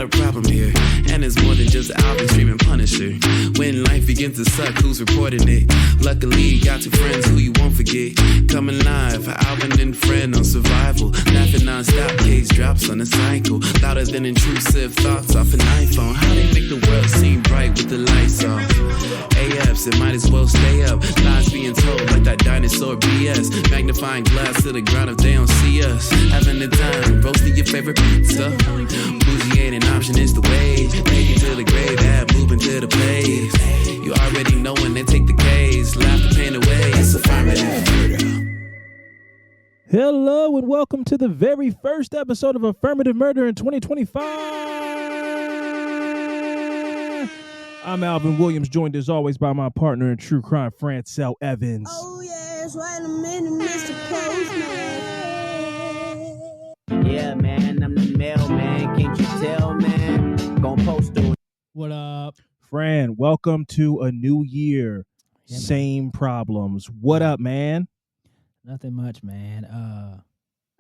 a problem here. And it's more than just Alvin streaming Punisher. When life begins to suck, who's reporting it? Luckily, you got two friends who you won't forget. Coming live, Alvin and friend on survival. Laughing non-stop, case drops on a cycle. Louder than intrusive thoughts off an iPhone. How they make the world seem bright with the lights off? AFs, it might as well stay up. Lies being told like that dinosaur BS. Magnifying glass to the ground if they don't see us. Having the time, roasting your favorite pizza. Bougie ain't an option, it's the wage. Taking to the grave, add moving to the place. You already know when they take the case. Laugh the pain away, it's affirmative. Hello and welcome to the very first episode of Affirmative Murder in 2025. I'm Alvin Williams, joined as always by my partner in true crime, Francel Evans. Oh yes, wait a minute, Mr. Postman. Yeah, man, I'm the mailman. Can't you tell, man? Gonna post it. What up? Fran, welcome to a new year. Yeah, Same problems. What up, man? Nothing much, man.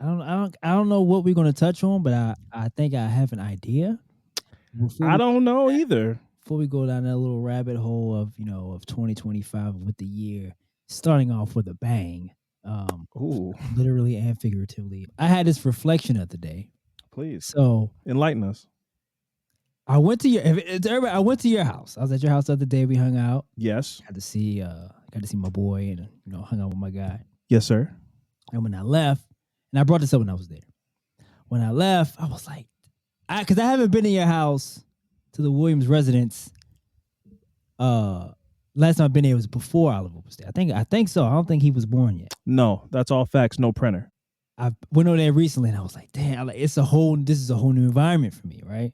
I don't know what we're gonna touch on, but I think I have an idea. I don't know either. Before we go down that little rabbit hole of 2025 with the year starting off with a bang, Ooh, literally and figuratively. I had this reflection of the day. please So enlighten us. I went to I went to your house. I was at your house the other day. We hung out. Yes. Got to see my boy and hung out with my guy. Yes, sir. And when I left, and I brought this up when I was there. When I left, I was like, because I haven't been in your house to the Williams residence. Last time I've been there was before Oliver was there. I think so. I don't think he was born yet. No, that's all facts. No printer. I went over there recently, and I was like, damn, this is a whole new environment for me, right?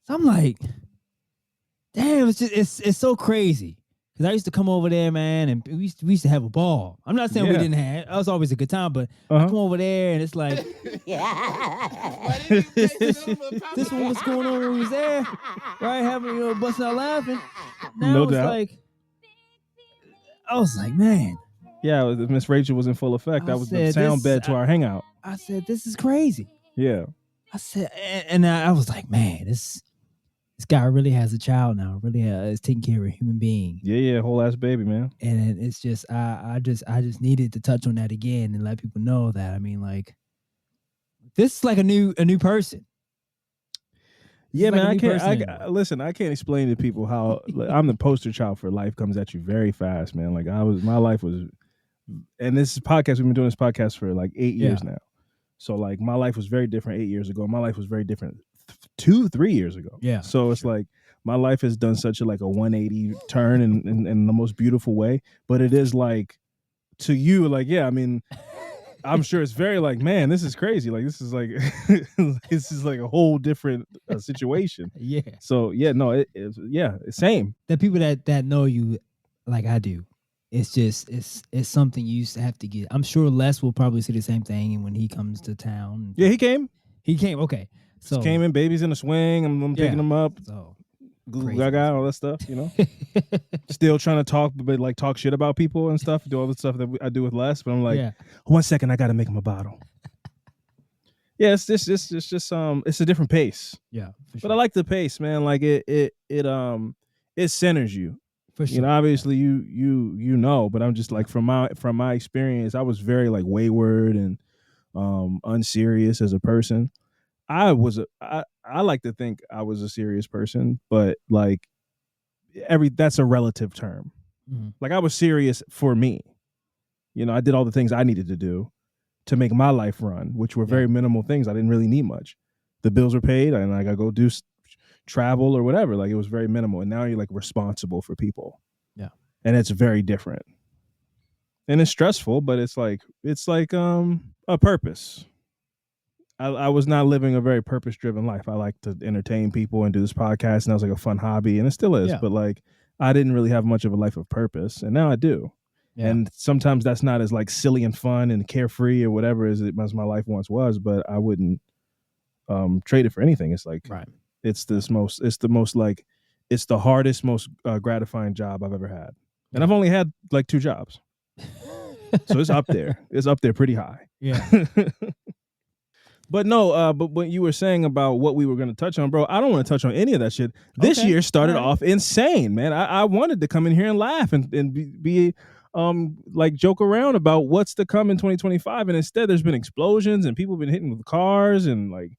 So I'm like, damn, it's so crazy. Because I used to come over there, man, and we used to have a ball. I'm not saying we didn't have. It was always a good time, but I come over there, and it's like, this one was going on when we was there, right? Having, busting out laughing. Now No it's doubt. like, I was like, man. Yeah, Miss Rachel was in full effect. That was the sound bed to our hangout. I said, this is crazy. Yeah. I said, and I was like, man, this guy really has a child now. Really is taking care of a human being. Yeah, whole ass baby, man. And it's just, I just needed to touch on that again and let people know that. I mean, like, this is like a new person. Yeah, man. Like I can't explain to people how I'm the poster child for life comes at you very fast, man. Like my life was, and this podcast, we've been doing this podcast for like 8 years now. So like my life was very different 8 years ago. My life was very different 3 years ago. Yeah. So it's like my life has done such a 180 turn in the most beautiful way. But it is like to you, like, yeah, I mean, I'm sure it's very like, man, this is crazy. Like this is like this is like a whole different situation. Yeah. So yeah, no, it's same. The people that know you like I do, it's just it's something you used to have to get. I'm sure Les will probably say the same thing when he comes to town. Yeah, he came. Okay. So Just came in, baby's in the swing. I'm picking him up. So Goo gaga, all that stuff, Still trying to talk, but like talk shit about people and stuff. Do all the stuff that I do with Les. But I'm like, 1 second, I got to make him a bottle. Yeah, it's just it's a different pace. Yeah, for sure. But I like the pace, man. Like it centers you. For sure. Obviously you know, but I'm just like from my experience, I was very like wayward and unserious as a person. I like to think I was a serious person, but like that's a relative term. Mm-hmm. Like I was serious for me. I did all the things I needed to do to make my life run, which were very minimal things. I didn't really need much. The bills were paid and I got to go do travel or whatever. Like it was very minimal. And now you're like responsible for people. Yeah. And it's very different. And it's stressful, but it's like a purpose. I was not living a very purpose-driven life. I like to entertain people and do this podcast, and that was like a fun hobby, and it still is. Yeah. But like, I didn't really have much of a life of purpose, and now I do. Yeah. And sometimes that's not as like silly and fun and carefree or whatever as my life once was. But I wouldn't trade it for anything. It's like it's the hardest, most gratifying job I've ever had, and I've only had like 2 jobs, so it's up there. It's up there pretty high. Yeah. But no, but what you were saying about what we were going to touch on, bro, I don't want to touch on any of that shit. This Okay. year started All right. off insane, man. I wanted to come in here and laugh and be like joke around about what's to come in 2025, and instead there's been explosions and people been hitting with cars and like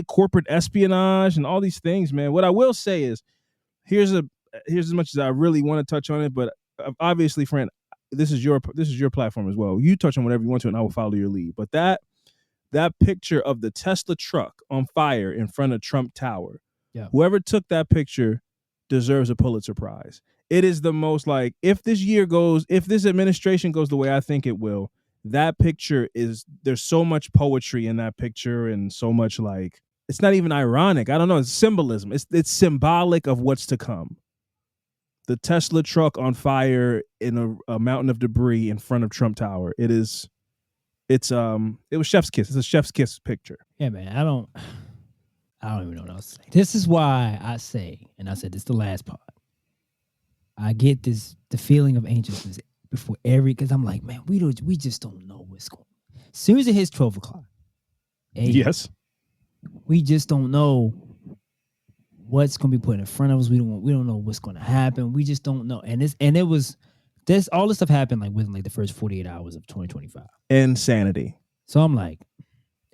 corporate espionage and all these things, man. What I will say is here's as much as I really want to touch on it, but obviously, friend, this is your platform as well. You touch on whatever you want to, and I will follow your lead. But that picture of the Tesla truck on fire in front of Trump Tower, whoever took that picture deserves a Pulitzer Prize. It is the most like, if this administration goes the way I think it will, that picture there's so much poetry in that picture and so much like, it's not even ironic. I don't know. It's symbolism. It's symbolic of what's to come. The Tesla truck on fire in a mountain of debris in front of Trump Tower. It was chef's kiss. It's a chef's kiss picture. Yeah, man. I don't even know what else to say. This is why I say, and I said this the last part, I get the feeling of anxiousness before because I'm like, man, we just don't know what's going on. As soon as it hits 12 o'clock. Yes. We just don't know what's going to be put in front of us. We don't know what's going to happen. We just don't know. And all this stuff happened like within like the first 48 hours of 2025. Insanity. So I'm like,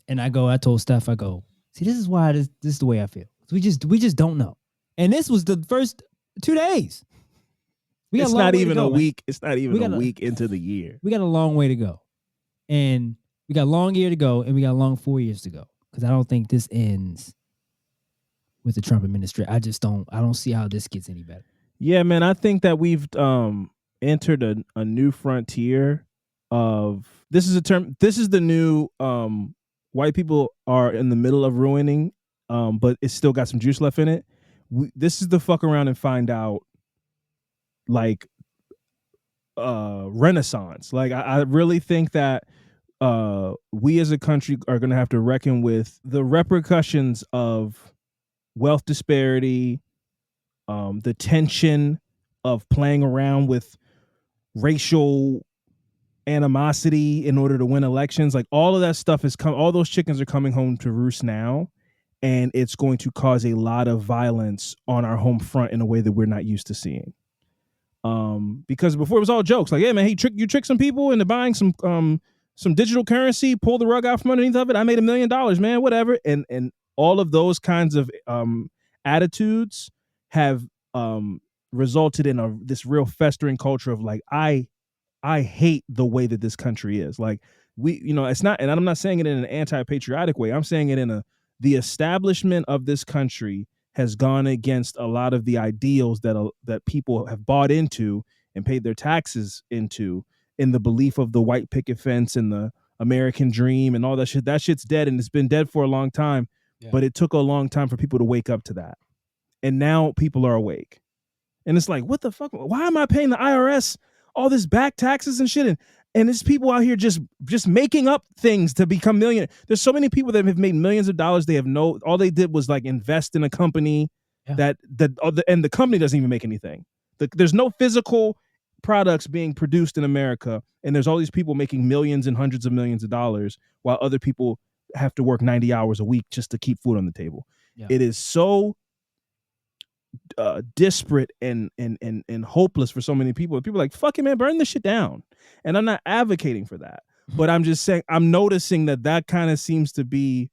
and I told Steph, see, this is why this is the way I feel. We just don't know. And this was the first 2 days. It's not even a week. It's not even a week into the year. We got a long way to go. And we got a long year to go, and we got a long 4 years to go. Because I don't think this ends with the Trump administration. I don't see how this gets any better. Yeah, man. I think that we've entered a new frontier of this is the new white people are in the middle of ruining, but it's still got some juice left in it. This is the fuck around and find out like renaissance. Like I really think that we as a country are going to have to reckon with the repercussions of wealth disparity, the tension of playing around with racial animosity in order to win elections. Like all of that stuff all those chickens are coming home to roost now, and it's going to cause a lot of violence on our home front in a way that we're not used to seeing. Because before it was all jokes, like, yeah, man, you tricked some people into buying some digital currency, pull the rug out from underneath of it. I made $1 million, man, whatever. And all of those kinds of attitudes have resulted in this real festering culture of like, I hate the way that this country is. Like it's not, and I'm not saying it in an anti-patriotic way. I'm saying it the establishment of this country has gone against a lot of the ideals that people have bought into and paid their taxes into, in the belief of the white picket fence and the American dream and all that shit. That shit's dead, and it's been dead for a long time. Yeah. But it took a long time for people to wake up to that. And now people are awake. And it's like, what the fuck? Why am I paying the IRS all this back taxes and shit? And there's people out here just making up things to become millionaires. There's so many people that have made millions of dollars. They have all they did was like invest in a company and the company doesn't even make anything. There's no physical products being produced in America, and there's all these people making millions and hundreds of millions of dollars while other people have to work 90 hours a week just to keep food on the table. Yeah. It is so disparate and hopeless for so many people. People are like, fuck it, man, burn this shit down. And I'm not advocating for that, but I'm just saying, I'm noticing that kind of seems to be,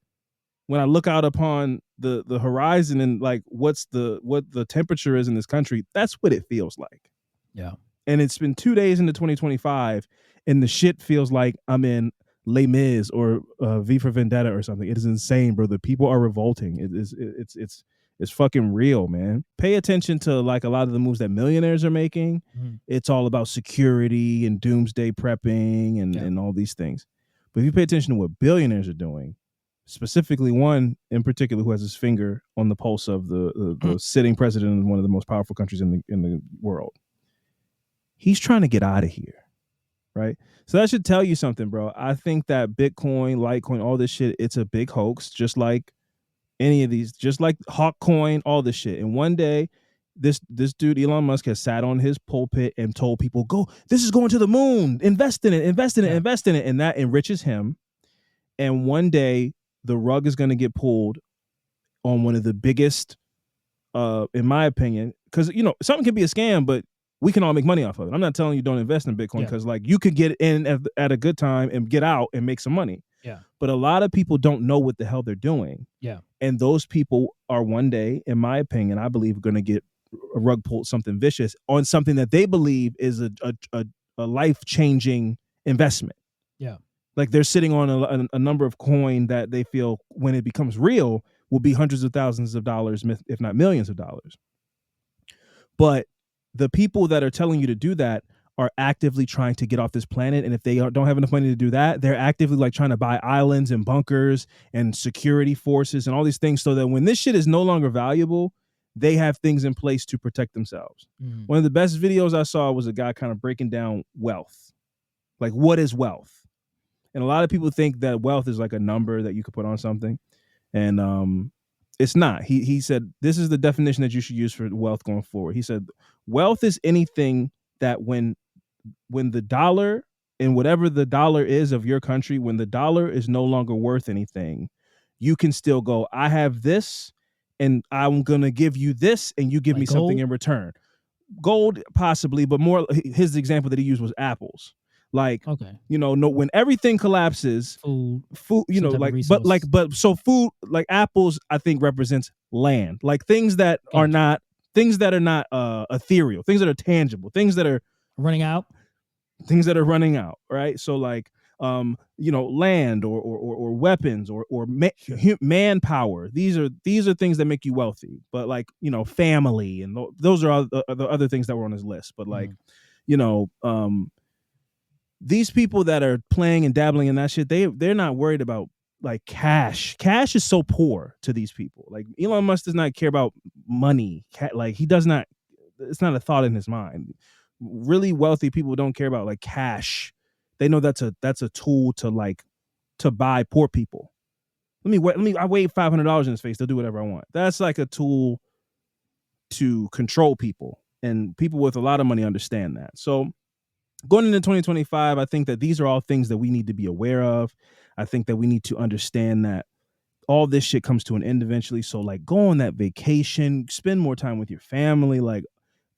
when I look out upon the horizon and like what the temperature is in this country, that's what it feels like. Yeah. And it's been 2 days into 2025, and the shit feels like I'm in Les Mis or V for Vendetta or something. It is insane, bro. The people are revolting. It's fucking real, man. Pay attention to like a lot of the moves that millionaires are making. It's all about security and doomsday prepping and all these things. But if you pay attention to what billionaires are doing, specifically one in particular who has his finger on the pulse of the sitting president of one of the most powerful countries in the world, he's trying to get out of here, right? So that should tell you something, bro. I think that Bitcoin, Litecoin, all this shit, it's a big hoax, just like any of these, just like Hawkcoin, all this shit. And one day, this dude, Elon Musk, has sat on his pulpit and told people, this is going to the moon, invest in it. And that enriches him. And one day, the rug is going to get pulled on one of the biggest, in my opinion, because something can be a scam, but we can all make money off of it. I'm not telling you don't invest in Bitcoin, because like you could get in at a good time and get out and make some money. Yeah. But a lot of people don't know what the hell they're doing. Yeah. And those people are one day, in my opinion, I believe, going to get a rug pulled, something vicious on something that they believe is a life-changing investment. Yeah. Like they're sitting on a number of coin that they feel when it becomes real will be hundreds of thousands of dollars, if not millions of dollars. But the people that are telling you to do that are actively trying to get off this planet. And if they don't have enough money to do that, they're actively like trying to buy islands and bunkers and security forces and all these things, so that when this shit is no longer valuable, they have things in place to protect themselves. Mm. One of the best videos I saw was a guy kind of breaking down wealth. Like, what is wealth? And a lot of people think that wealth is like a number that you could put on something. And it's not. He said, this is the definition that you should use for wealth going forward. He said, wealth is anything that when the dollar, and whatever the dollar is of your country, when the dollar is no longer worth anything, you can still go, I have this and I'm going to give you this and you give Like me something gold? in return. Gold, possibly, but more, his example that he used was apples. Like, Okay. when everything collapses, Food, food, some type of like, resource. so food, like apples, I think represents land, like things that are Gotcha. not, ethereal, things that are tangible, things that are running out. running out, right? So like, land or weapons or manpower. These are things that make you wealthy. But like, family, and those are all the other things that were on his list. But like, these people that are playing and dabbling in that shit, they're not worried about like cash. Cash is so poor to these people. Like Elon Musk does not care about money. Like he does not. It's not a thought in his mind. Really wealthy people don't care about like cash. They know that's a tool to buy poor people. I wave $500 in his face. They'll do whatever I want. That's like a tool to control people, and people with a lot of money understand that. So going into 2025, I think that these are all things that we need to be aware of. I think that we need to understand that all this shit comes to an end eventually. So like, go on that vacation, spend more time with your family. Like,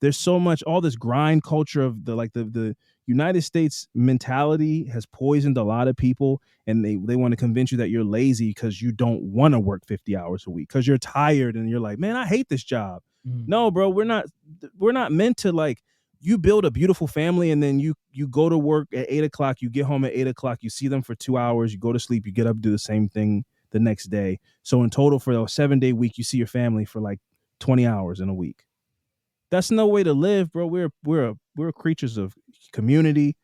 there's so much, all this grind culture of the United States mentality has poisoned a lot of people, and they want to convince you that you're lazy because you don't want to work 50 hours a week, because you're tired and you're like, man, I hate this job. Mm. No, bro, we're not meant to, like, you build a beautiful family and then you go to work at 8:00, you get home at 8:00, you see them for 2 hours, you go to sleep, you get up, do the same thing the next day. So in total, for a 7-day week, you see your family for like 20 hours in a week. That's no way to live, bro. We're creatures of community,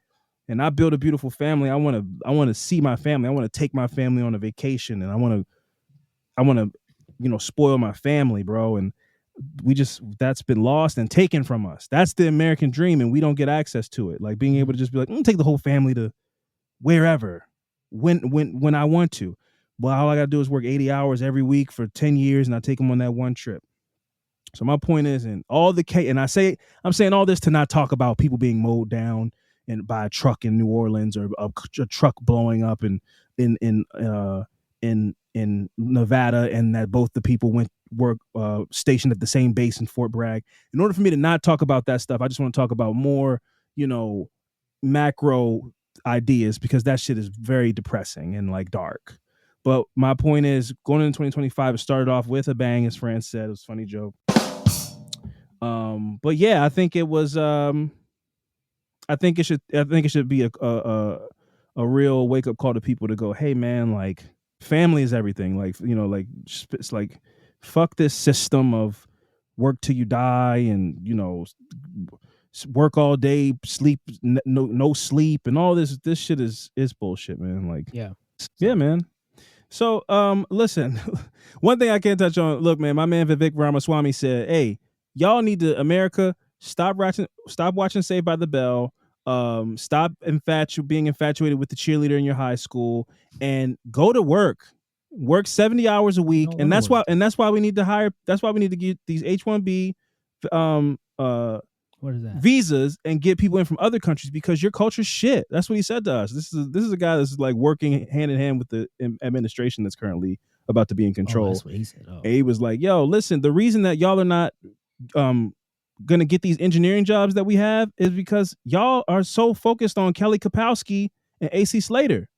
and I build a beautiful family. I want to see my family. I want to take my family on a vacation, and I want to spoil my family, bro. And that's been lost and taken from us. That's the American dream, and we don't get access to it. Like being able to just be like, I'm gonna take the whole family to wherever, when I want to. Well, all I gotta do is work 80 hours every week for 10 years, and I take them on that one trip. So my point is, and I'm saying all this to not talk about people being mowed down and by a truck in New Orleans, or a truck blowing up in Nevada, and that both the people were stationed at the same base in Fort Bragg. In order for me to not talk about that stuff, I just want to talk about more, macro ideas, because that shit is very depressing and like dark. But my point is, going into 2025, it started off with a bang, as France said. It was a funny joke. But yeah, I think it was. I think it should be a real wake up call to people to go, hey man, like family is everything. Like it's like, fuck this system of work till you die, and work all day, sleep no sleep, and all this shit is bullshit, man. Like yeah, man. So listen, one thing I can't touch on. Look, man, my man Vivek Ramaswamy said, hey, y'all need to, America, stop watching Saved by the Bell. Stop being infatuated with the cheerleader in your high school, and go to work. Work 70 hours a week, and that's why we need to hire. That's why we need to get these H-1B What is that? visas and get people in from other countries because your culture's shit. That's what he said to us. This is a guy that's like working hand in hand with the administration that's currently about to be in Oh, control. that's what he said. Oh. And he was like, yo, listen, the reason that y'all are not gonna get these engineering jobs that we have is because y'all are so focused on Kelly Kapowski and AC Slater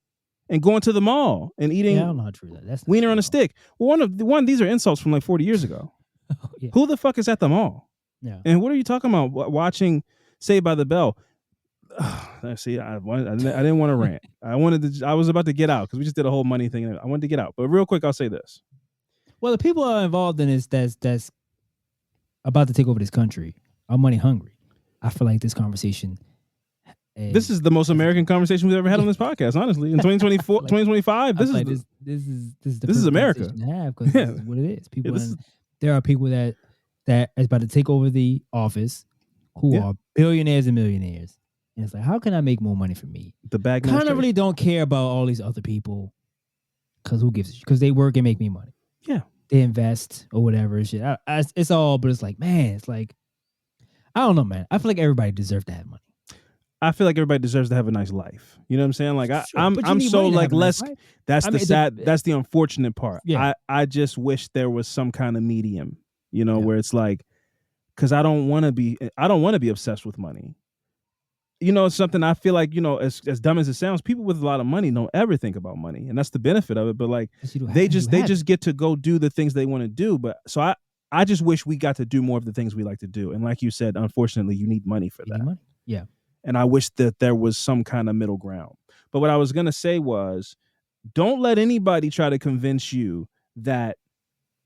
and going to the mall and eating Yeah, I don't know how true that. That's not wiener true on a at all. stick. Well, these are insults from like 40 years ago. Oh, yeah. Who the fuck is at the mall? Yeah. And what are you talking about? Watching Saved by the Bell? See, I didn't want to rant. I was about to get out because we just did a whole money thing. I wanted to get out, but real quick, I'll say this. Well, the people are involved in this that's about to take over this country are money hungry. I feel like this conversation. This is the most American conversation we've ever had on this podcast. Honestly, in 2024, 2025, this is America. To have because this is what it is. People, there are people that is about to take over the office who are billionaires and millionaires, and it's like, how can I make more money for me? The bag kind of really don't care about all these other people because who gives a shit? Because they work and make me money. Yeah, they invest or whatever shit. It's all, but it's like, man, it's like, I don't know, man. I feel like everybody deserves to have money. I feel like everybody deserves to have a nice life. You know what I'm saying? Like I'm so like less. That's that's the unfortunate part. Yeah. I just wish there was some kind of medium. You know, where it's like, because I don't want to be obsessed with money. You know, it's something I feel like, you know, as dumb as it sounds, people with a lot of money don't ever think about money, and that's the benefit of it. But like they just get to go do the things they want to do. But so I just wish we got to do more of the things we like to do. And like you said, unfortunately, you need money for that. Money. Yeah. And I wish that there was some kind of middle ground. But what I was going to say was, don't let anybody try to convince you that,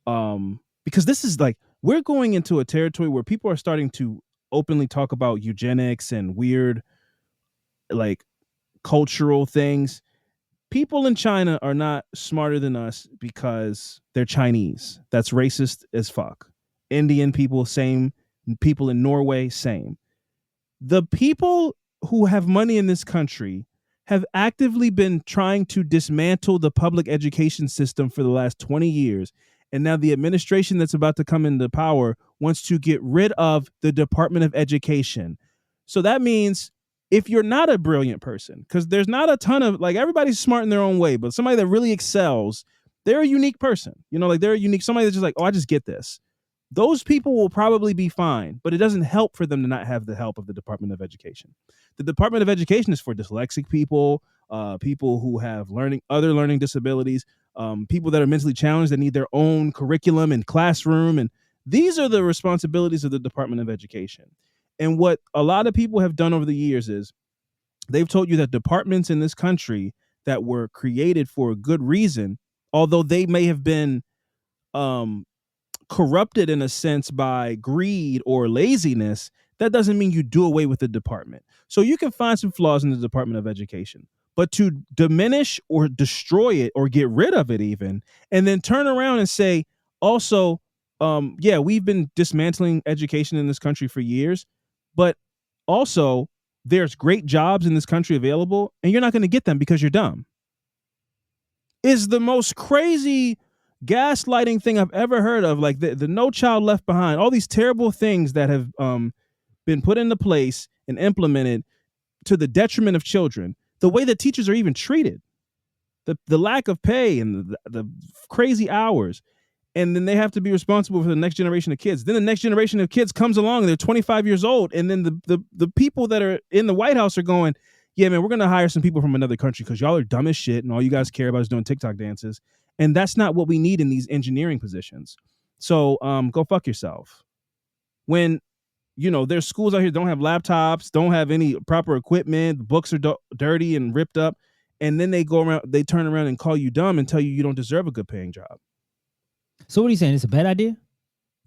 because this is like, we're going into a territory where people are starting to openly talk about eugenics and weird, like, cultural things. People in China are not smarter than us because they're Chinese. That's racist as fuck. Indian people, same. People in Norway, same. The people who have money in this country have actively been trying to dismantle the public education system for the last 20 years. And now the administration that's about to come into power wants to get rid of the Department of Education. So that means if you're not a brilliant person, because there's not a ton of, like, everybody's smart in their own way, but somebody that really excels, they're a unique person. You know, like they're a unique, somebody that's just like, oh, I just get this. Those people will probably be fine, but it doesn't help for them to not have the help of the Department of Education. The Department of Education is for dyslexic people, people who have other learning disabilities, people that are mentally challenged that need their own curriculum and classroom. And these are the responsibilities of the Department of Education. And what a lot of people have done over the years is they've told you that departments in this country that were created for a good reason, although they may have been corrupted in a sense by greed or laziness, that doesn't mean you do away with the department. So you can find some flaws in the Department of Education, but to diminish or destroy it or get rid of it even, and then turn around and say, also, we've been dismantling education in this country for years, but also there's great jobs in this country available and you're not going to get them because you're dumb, is the most crazy gaslighting thing I've ever heard of. Like the No Child Left Behind, all these terrible things that have been put into place and implemented to the detriment of children. The way that teachers are even treated, the lack of pay and the crazy hours, and then they have to be responsible for the next generation of kids. Then the next generation of kids comes along and they're 25 years old, and then the people that are in the White House are going, yeah, man, we're going to hire some people from another country because y'all are dumb as shit and all you guys care about is doing TikTok dances. And that's not what we need in these engineering positions. So go fuck yourself. When, you know, there's schools out here don't have laptops, don't have any proper equipment, the books are dirty and ripped up, and then they turn around and call you dumb and tell you don't deserve a good paying job. So what are you saying? It's a bad idea?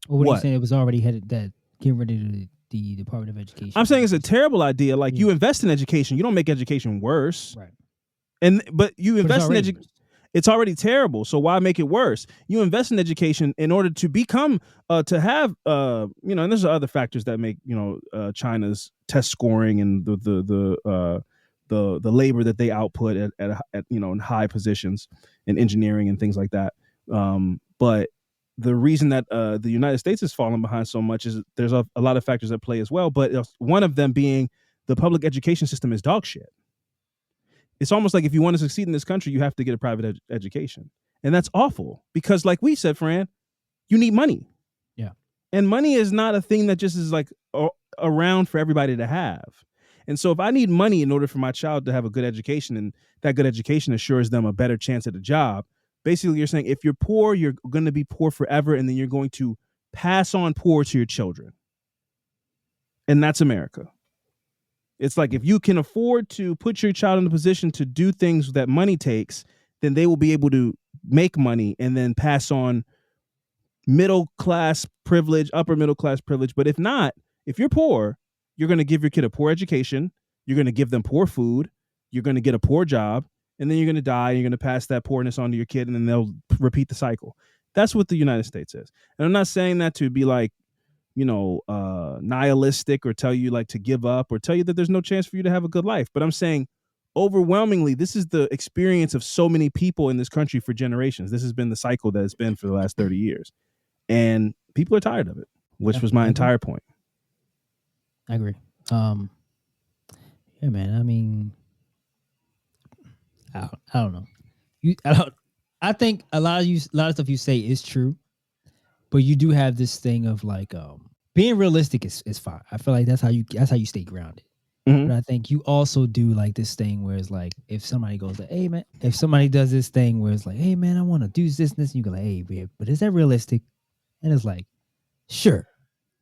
Or what are What? you saying? It was already headed that getting rid of the Department of Education. I'm saying it's a terrible idea. Like, you invest in education, you don't make education worse. Right. But you invest in education. It's already terrible. So why make it worse? You invest in education in order to become, to have, and there's other factors that make, China's test scoring and the labor that they output at in high positions in engineering and things like that. But the reason that the United States has fallen behind so much is there's a lot of factors at play as well. But one of them being the public education system is dog shit. It's almost like if you want to succeed in this country, you have to get a private education. And that's awful because like we said, Fran, you need money. Yeah. And money is not a thing that just is like around for everybody to have. And so if I need money in order for my child to have a good education and that good education assures them a better chance at a job, basically you're saying if you're poor, you're going to be poor forever. And then you're going to pass on poor to your children. And that's America. It's like if you can afford to put your child in a position to do things that money takes, then they will be able to make money and then pass on middle class privilege, upper middle class privilege. But if not, if you're poor, you're going to give your kid a poor education. You're going to give them poor food. You're going to get a poor job. And then you're going to die. And you're going to pass that poorness on to your kid. And then they'll repeat the cycle. That's what the United States is. And I'm not saying that to be like, nihilistic or tell you like to give up or tell you that there's no chance for you to have a good life. But I'm saying overwhelmingly, this is the experience of so many people in this country for generations. This has been the cycle that it's been for the last 30 years. And people are tired of it, which was my entire point. I agree. Yeah, man. I mean, I don't know. I think a lot of stuff you say is true, but you do have this thing of like being realistic is fine. I feel like that's how you stay grounded. Mm-hmm. But I think you also do like this thing where it's like if somebody goes like, hey man, if somebody does this thing where it's like, hey man, I want to do this and this, and you go like, hey babe, but is that realistic? And it's like, sure,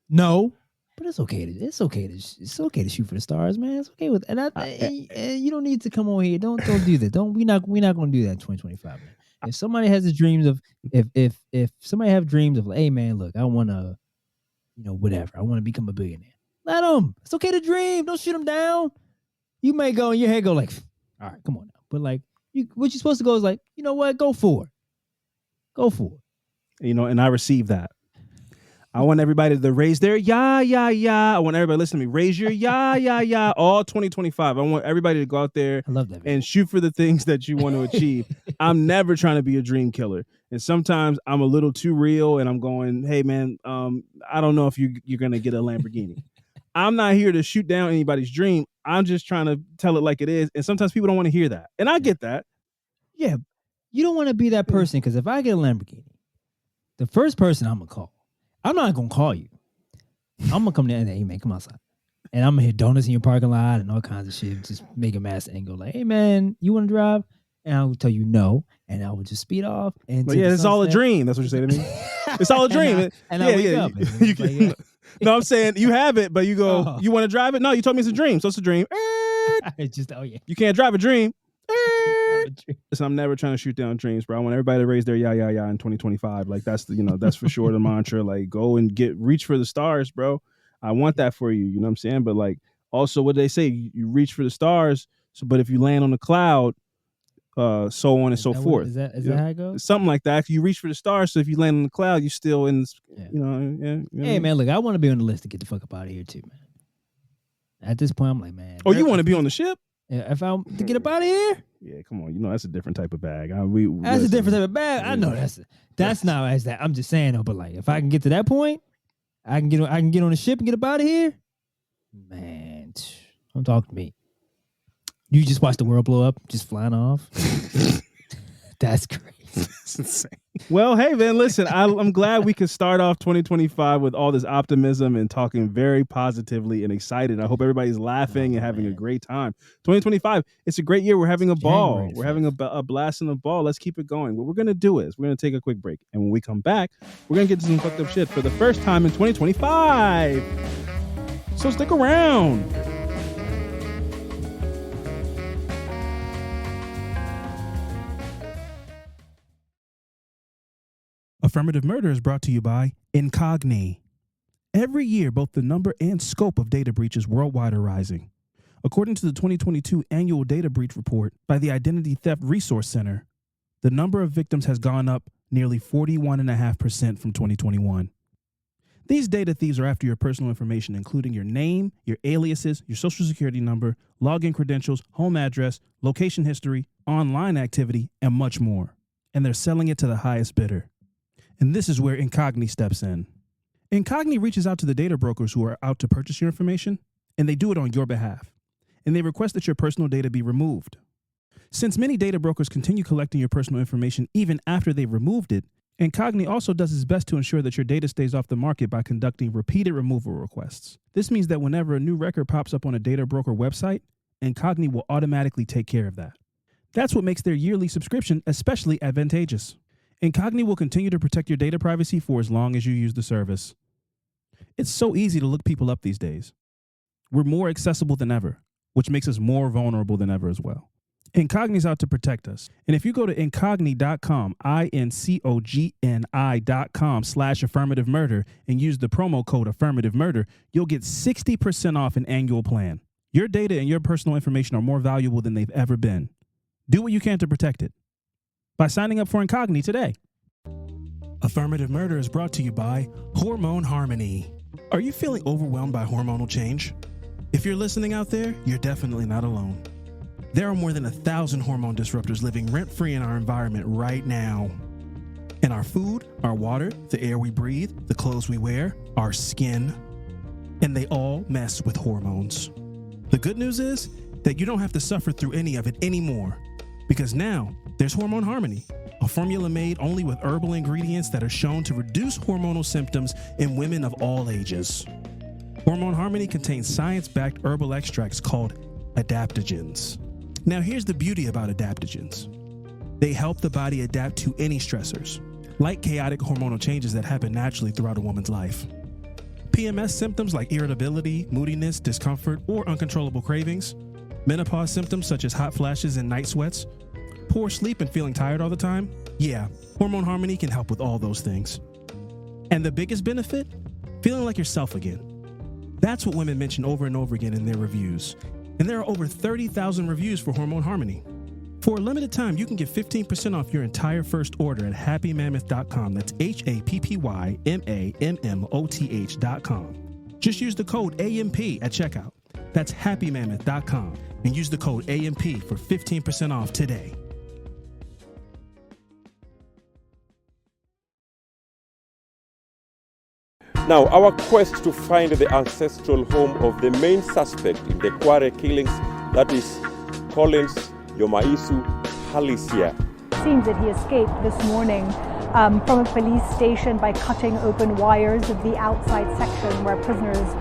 no, but it's okay to shoot for the stars, man. It's okay with and you don't need to come on here. Don't do that. We're not gonna do that in 2025, man. If somebody has the dreams of if somebody have dreams of like, hey man, look, I want to, whatever, I want to become a billionaire. Let them. It's okay to dream. Don't shoot them down. You may go in your head, go like, all right, come on now. But like, what you're supposed to go is like, you know what? Go for it. Go for it. And I receive that. I want everybody to raise their yeah. I want everybody to listen to me. Raise your yeah. All 2025. I want everybody to go out there I love that, and shoot for the things that you want to achieve. I'm never trying to be a dream killer. And sometimes I'm a little too real and I'm going, hey man, I don't know if you're going to get a Lamborghini. I'm not here to shoot down anybody's dream. I'm just trying to tell it like it is. And sometimes people don't want to hear that. And I get that. Yeah. You don't want to be that person because if I get a Lamborghini, the first person I'm going to call, I'm not going to call you. I'm going to come there and hey, man, come outside. And I'm going to hit donuts in your parking lot and all kinds of shit. Just make a mess and go like, hey, man, you want to drive? And I will tell you no. And I will just speed off. And yeah, it's all a dream. That's what you say to me. It's all a dream. and I wake up. No, I'm saying you have it, but you go, You want to drive it? No, you told me it's a dream. So it's a dream. It's just, yeah. You can't drive a dream. Listen, I'm never trying to shoot down dreams, bro. I want everybody to raise their yeah in 2025. Like that's that's for sure the mantra. Like go and reach for the stars, bro. I want that for you. You know what I'm saying? But like also what they say, you reach for the stars. So, but if you land on a cloud, so on and so forth. Is that how it goes? Something like that. If you reach for the stars, so if you land on the cloud, you still in. Hey man, look, I want to be on the list to get the fuck up out of here too, man. At this point, I'm like, man. Oh, you want to be on the ship? Yeah, if I'm to get up out of here. Yeah, come on. That's a different type of bag. That's a different type of bag. I know that's not as that. I'm just saying though. But like, if I can get to that point, I can get on the ship and get up out of here. Man, don't talk to me. You just watch the world blow up, just flying off. That's crazy. That's insane. Well, hey, man, listen, I'm glad we could start off 2025 with all this optimism and talking very positively and excited. I hope everybody's laughing and having a great time. 2025, it's a great year. We're having a ball. We're having a blast in the ball. Let's keep it going. What we're going to do is we're going to take a quick break. And when we come back, we're going to get to some fucked up shit for the first time in 2025. So stick around. Affirmative Murder is brought to you by Incogni. Every year, both the number and scope of data breaches worldwide are rising. According to the 2022 Annual Data Breach Report by the Identity Theft Resource Center, the number of victims has gone up nearly 41.5% from 2021. These data thieves are after your personal information, including your name, your aliases, your social security number, login credentials, home address, location history, online activity, and much more. And they're selling it to the highest bidder. And this is where Incogni steps in. Incogni reaches out to the data brokers who are out to purchase your information, and they do it on your behalf. And they request that your personal data be removed. Since many data brokers continue collecting your personal information even after they've removed it, Incogni also does its best to ensure that your data stays off the market by conducting repeated removal requests. This means that whenever a new record pops up on a data broker website, Incogni will automatically take care of that. That's what makes their yearly subscription especially advantageous. Incogni will continue to protect your data privacy for as long as you use the service. It's so easy to look people up these days. We're more accessible than ever, which makes us more vulnerable than ever as well. Incogni's out to protect us. And if you go to incogni.com, incogni.com/affirmative murder and use the promo code affirmative murder, you'll get 60% off an annual plan. Your data and your personal information are more valuable than they've ever been. Do what you can to protect it by signing up for Incogni today. Affirmative Murder is brought to you by Hormone Harmony. Are you feeling overwhelmed by hormonal change? If you're listening out there, you're definitely not alone. There are more than 1,000 hormone disruptors living rent-free in our environment right now. In our food, our water, the air we breathe, the clothes we wear, our skin. And they all mess with hormones. The good news is that you don't have to suffer through any of it anymore. Because now, there's Hormone Harmony, a formula made only with herbal ingredients that are shown to reduce hormonal symptoms in women of all ages. Hormone Harmony contains science-backed herbal extracts called adaptogens. Now here's the beauty about adaptogens. They help the body adapt to any stressors, like chaotic hormonal changes that happen naturally throughout a woman's life. PMS symptoms like irritability, moodiness, discomfort, or uncontrollable cravings, menopause symptoms such as hot flashes and night sweats, poor sleep and feeling tired all the time. Yeah, Hormone Harmony can help with all those things. And the biggest benefit? Feeling like yourself again. That's what women mention over and over again in their reviews. And there are over 30,000 reviews for Hormone Harmony. For a limited time, you can get 15% off your entire first order at happymammoth.com. That's happymammoth.com. Just use the code AMP at checkout. That's happymammoth.com and use the code AMP for 15% off today. Now, our quest to find the ancestral home of the main suspect in the Kware killings, that is Collins Yomaisu Halicia. It seems that he escaped this morning from a police station by cutting open wires of the outside section where prisoners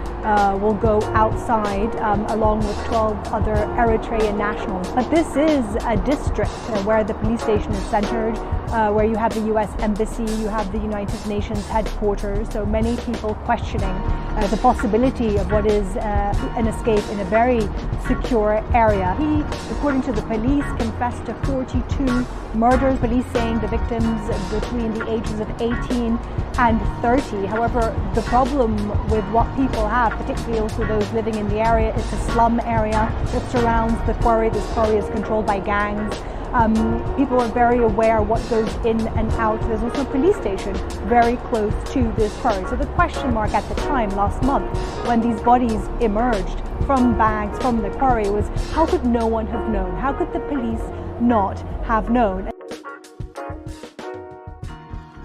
will go outside along with 12 other Eritrean nationals. But this is a district where the police station is centered, where you have the US Embassy, you have the United Nations headquarters, so many people questioning the possibility of what is an escape in a very secure area. He, according to the police, confessed to 42 murders, police saying the victims between the ages of 18 and 30. However, the problem with what people have, particularly also those living in the area, it's a slum area that surrounds the quarry. This quarry is controlled by gangs. People are very aware what goes in and out. There's also a police station very close to this quarry. So the question mark at the time, last month, when these bodies emerged from bags from the quarry was, how could no one have known? How could the police not have known?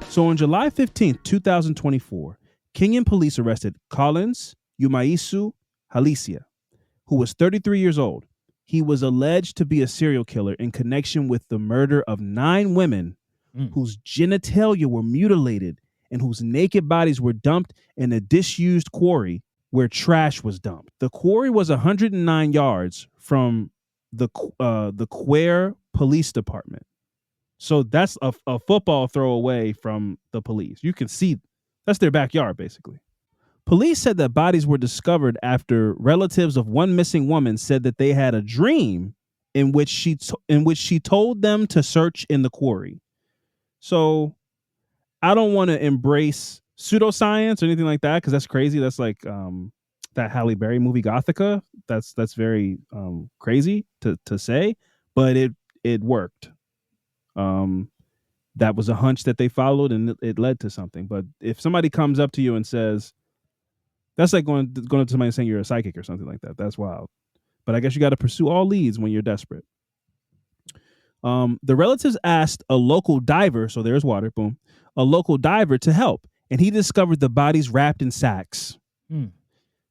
So on July 15th, 2024, Kenyan police arrested Collins Yomaisu Halicia, who was 33 years old. He was alleged to be a serial killer in connection with the murder of 9 women whose genitalia were mutilated and whose naked bodies were dumped in a disused quarry where trash was dumped. The quarry was 109 yards from the Kware Police Department. So that's a football throw away from the police. You can see that's their backyard, basically. Police said that bodies were discovered after relatives of one missing woman said that they had a dream in which she told them to search in the quarry. So I don't want to embrace pseudoscience or anything like that because that's crazy. That's like that Halle Berry movie Gothica. That's very crazy to say, but it worked. That was a hunch that they followed and it led to something. But if somebody comes up to you and says, that's like going to somebody and saying you're a psychic or something like that. That's wild. But I guess you got to pursue all leads when you're desperate. The relatives asked a local diver, so there's water, boom, a local diver to help, and he discovered the bodies wrapped in sacks.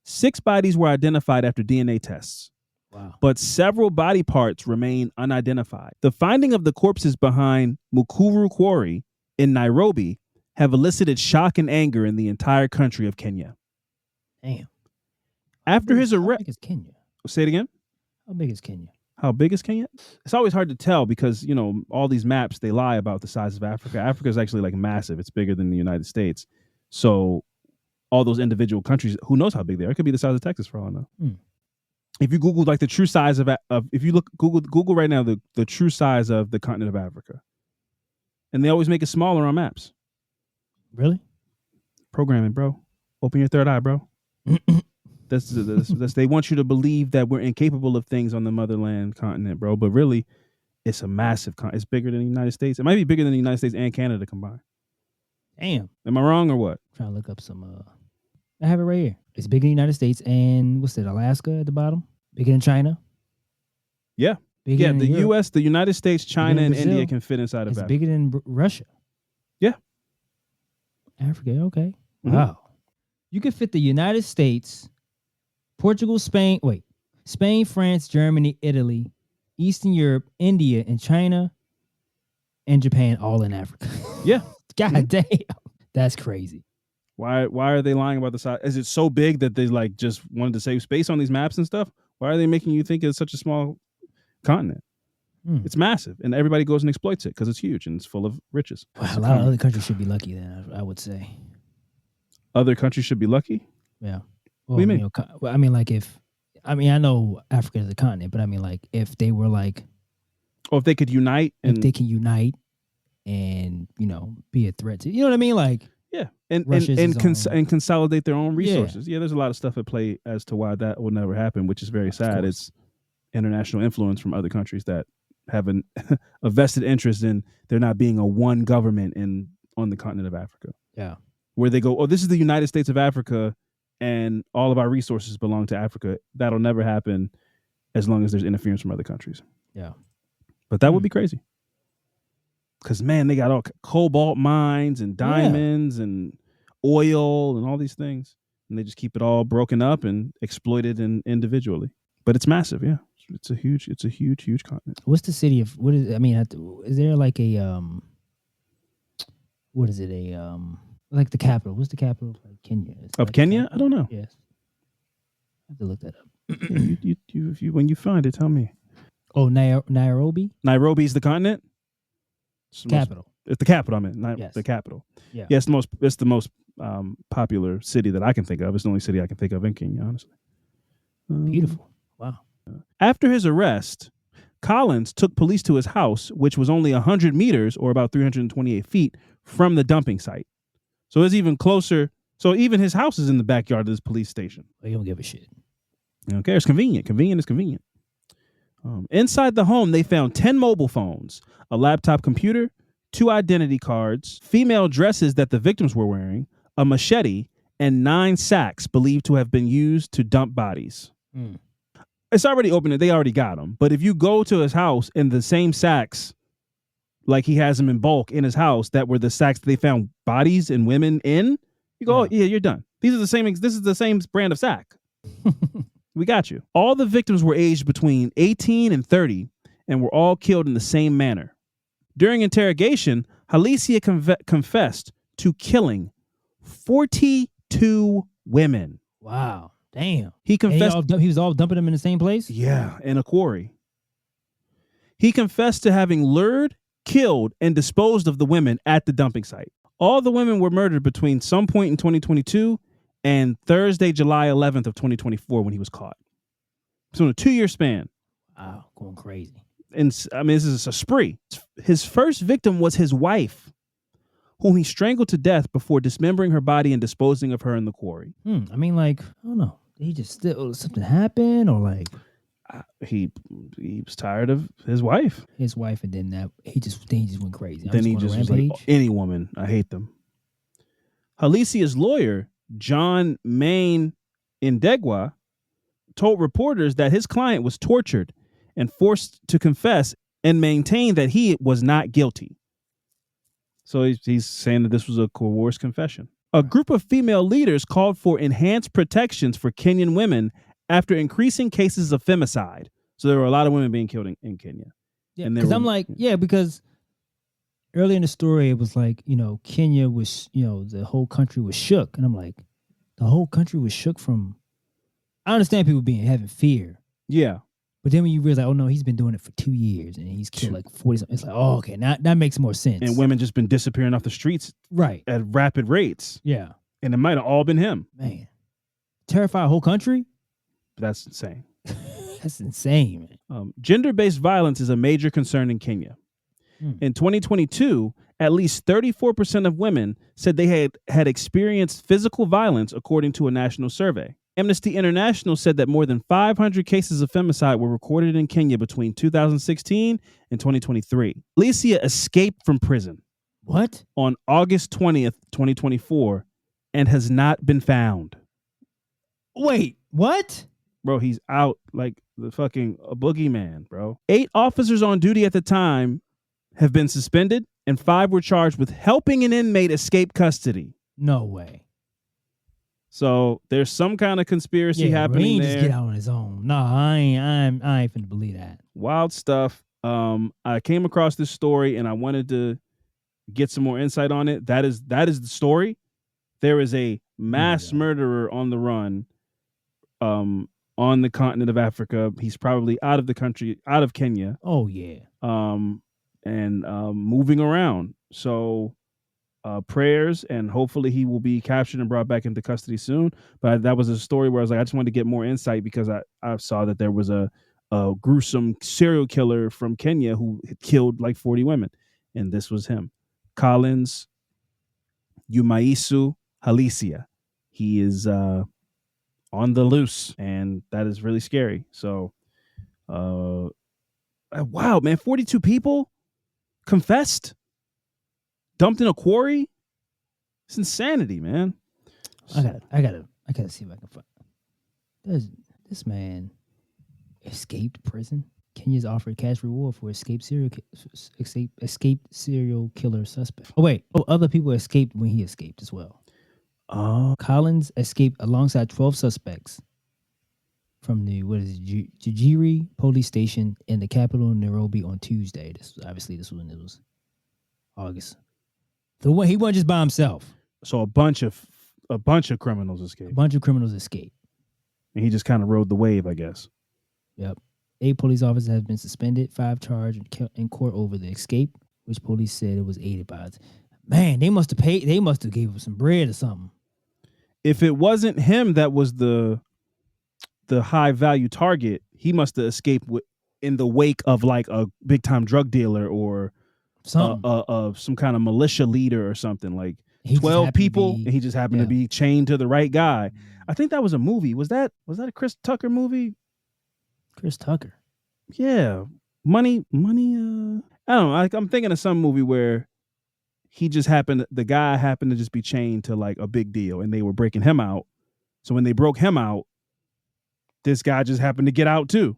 6 bodies were identified after DNA tests. Wow. But several body parts remain unidentified. The finding of the corpses behind Mukuru Quarry in Nairobi have elicited shock and anger in the entire country of Kenya. Damn. After his How arrest, big is Kenya? say it again. How big is Kenya? How big is Kenya? It's always hard to tell because, you know, all these maps, they lie about the size of Africa. Africa is actually like massive. It's bigger than the United States. So all those individual countries, who knows how big they are? It could be the size of Texas for all I know. If you Google like the true size of if you look Google right now the true size of the continent of Africa, and they always make it smaller on maps. Really? Programming, bro. Open your third eye, bro. That's they want you to believe that we're incapable of things on the motherland continent, bro. But really, it's a massive it's bigger than the United States. It might be bigger than the United States and Canada combined. Damn. Am I wrong or what? Trying to look up some. I have it right here. It's bigger than the United States and what's it? Alaska at the bottom. Bigger than China. Yeah. Bigger Yeah. than The Europe. U.S., the United States, China, and Brazil. India can fit inside of It's Africa. bigger than Russia. Yeah. Africa. Okay. Mhm. Wow. You could fit the United States, Portugal, Spain, France, Germany, Italy, Eastern Europe, India, and China, and Japan all in Africa. Yeah. God damn. That's crazy. Why are they lying about the size? Is it so big that they like just wanted to save space on these maps and stuff? Why are they making you think it's such a small continent? It's massive, and everybody goes and exploits it because it's huge and it's full of riches. Wow, a lot of other countries should be lucky then, I would say. Other countries should be lucky? Yeah. What do you mean? You know, I mean, like I know Africa is a continent, but I mean, like, if they were like, Or if they could unite and if they can unite and, you know, be a threat to, you know what I mean? Like, yeah, and Russia's and consolidate their own Yeah. resources. Yeah, there's a lot of stuff at play as to why that will never happen, which is very sad. course. It's international influence from other countries that have a vested interest in there not being a one government on the continent of Africa. yeah. Where they go, oh, this is the United States of Africa, and all of our resources belong to Africa. That'll never happen as long as there's interference from other countries. Yeah. But that would be crazy. Because, man, they got all cobalt mines and diamonds and oil and all these things. And they just keep it all broken up and exploited individually. But it's massive, yeah. It's a huge continent. What's the city of, what is, I mean, is there like a, what is it? Like the capital. What's the capital of like Kenya? Is Of like Kenya? I don't know. Yes. I have to look that up. You when you find it, tell me. Oh, Nairobi? Nairobi's the continent? It's the Capital. It's the capital, I mean. Yes. The capital. Yeah. Yeah, it's the most popular city that I can think of. It's the only city I can think of in Kenya, honestly. Beautiful. Wow. After his arrest, Collins took police to his house, which was only 100 meters or about 328 feet from the dumping site. So it's even closer. So even his house is in the backyard of this police station. Well, you don't give a shit. You don't care. It's convenient. Convenient is convenient. Inside the home, they found 10 mobile phones, a laptop computer, 2 identity cards, female dresses that the victims were wearing, a machete, and 9 sacks believed to have been used to dump bodies. It's already open. They already got them. But if you go to his house and the same sacks, like he has them in bulk in his house, that were the sacks that they found bodies and women in, you go, oh, yeah, you're done. These are the same. This is the same brand of sack. We got you. All the victims were aged between 18 and 30 and were all killed in the same manner. During interrogation, Halicia confessed to killing 42 women. Wow. Damn. He confessed. He was all dumping them in the same place? Yeah, in a quarry. He confessed to having lured, killed, and disposed of the women at the dumping site. All the women were murdered between some point in 2022 and Thursday, July 11th of 2024 when he was caught. So in a 2-year span. Wow, going crazy. And I mean, this is a spree. His first victim was his wife, whom he strangled to death before dismembering her body and disposing of her in the quarry. I mean, like, I don't know. Did he just something happened, or like he was tired of his wife. His wife, and then he just went crazy. Then he just was like, any woman, I hate them. Halicia's lawyer, John Main Indegwa, told reporters that his client was tortured and forced to confess and maintained that he was not guilty. So he's saying that this was a coerced confession. A group of female leaders called for enhanced protections for Kenyan women after increasing cases of femicide. So there were a lot of women being killed in Kenya. Yeah, And because I'm like, because early in the story it was like, Kenya was, the whole country was shook, and I'm like, the whole country was shook from. I understand people having fear. Yeah. But then when you realize, oh no, he's been doing it for 2 years and he's killed like 40. It's like, oh, okay, now that makes more sense. And women just been disappearing off the streets right at rapid rates. Yeah. And it might have all been him. Man. Terrify a whole country? That's insane. That's insane, man. Gender-based violence is a major concern in Kenya. In 2022, at least 34% of women said they had experienced physical violence, according to a national survey. Amnesty International said that more than 500 cases of femicide were recorded in Kenya between 2016 and 2023. Alicia escaped from prison. What? On August 20th, 2024, and has not been found. Wait, what? Bro, he's out like the fucking boogeyman, bro. 8 officers on duty at the time have been suspended, and 5 were charged with helping an inmate escape custody. No way. So there's some kind of conspiracy happening he ain't there. Just get out on his own. No, I ain't finna believe that. Wild stuff. I came across this story and I wanted to get some more insight on it. That is the story. There is a mass murderer on the run, on the continent of Africa. He's probably out of the country, out of Kenya. Oh yeah. And moving around. So prayers, and hopefully he will be captured and brought back into custody soon. But that was a story where I was like, I just wanted to get more insight because I saw that there was a gruesome serial killer from Kenya who had killed like 40 women, and this was him. Collins Umaisu Halicia. He is on the loose, and that is really scary. So wow, man, 42 people confessed, dumped in a quarry. It's insanity, man. I gotta see if I can find. This man escaped prison. Kenya's offered cash reward for escaped serial killer suspect. Oh wait, other people escaped when he escaped as well. Collins escaped alongside 12 suspects from the Jijiri police station in the capital of Nairobi on Tuesday. This was when it was August. He wasn't just by himself. So a bunch of criminals escaped. A bunch of criminals escaped. And he just kind of rode the wave, I guess. Yep. 8 police officers have been suspended, 5 charged in court over the escape, which police said it was aided by. Man, they must have gave him some bread or something. If it wasn't him that was the high value target, he must have escaped in the wake of like a big time drug dealer or some kind of militia leader or something. Like 12 people, and he just happened to be chained to the right guy. I think that was a movie. Was that a Chris Tucker movie? Chris Tucker. Yeah. Money. I don't know. I'm thinking of some movie where the guy happened to just be chained to like a big deal, and they were breaking him out. So when they broke him out, this guy just happened to get out too,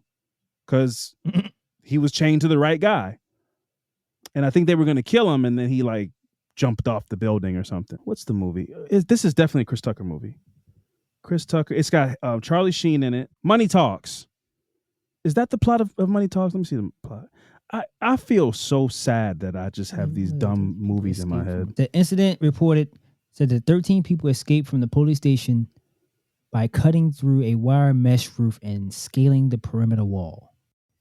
because he was chained to the right guy. And I think they were going to kill him, and then he like jumped off the building or something. What's the movie? This is definitely a Chris Tucker movie. Chris Tucker. It's got Charlie Sheen in it. Money Talks. Is that the plot of Money Talks? Let me see the plot. I feel so sad that I just have these dumb movies in my head. The incident reported said that 13 people escaped from the police station by cutting through a wire mesh roof and scaling the perimeter wall.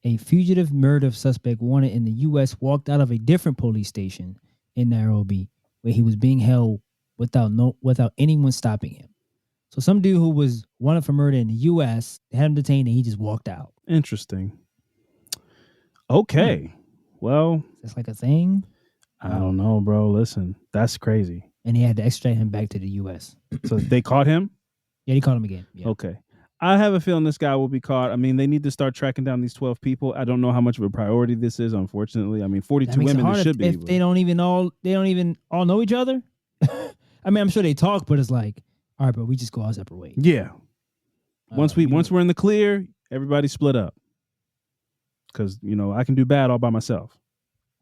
A fugitive murder suspect wanted in the U.S. walked out of a different police station in Nairobi where he was being held without anyone stopping him. So some dude who was wanted for murder in the U.S. had him detained and he just walked out. Interesting. Okay. Well, that's like a thing. I don't know, bro. Listen, that's crazy. And they had to extradite him back to the U.S. So they caught him? Yeah, they caught him again. Yeah. Okay. I have a feeling this guy will be caught. I mean, they need to start tracking down these 12 people. I don't know how much of a priority this is, unfortunately. I mean, 42 women, it should be. If they don't even all know each other. I mean, I'm sure they talk, but it's like, all right, but we just go our separate ways. Yeah. Once we're in the clear, everybody split up. because I can do bad all by myself.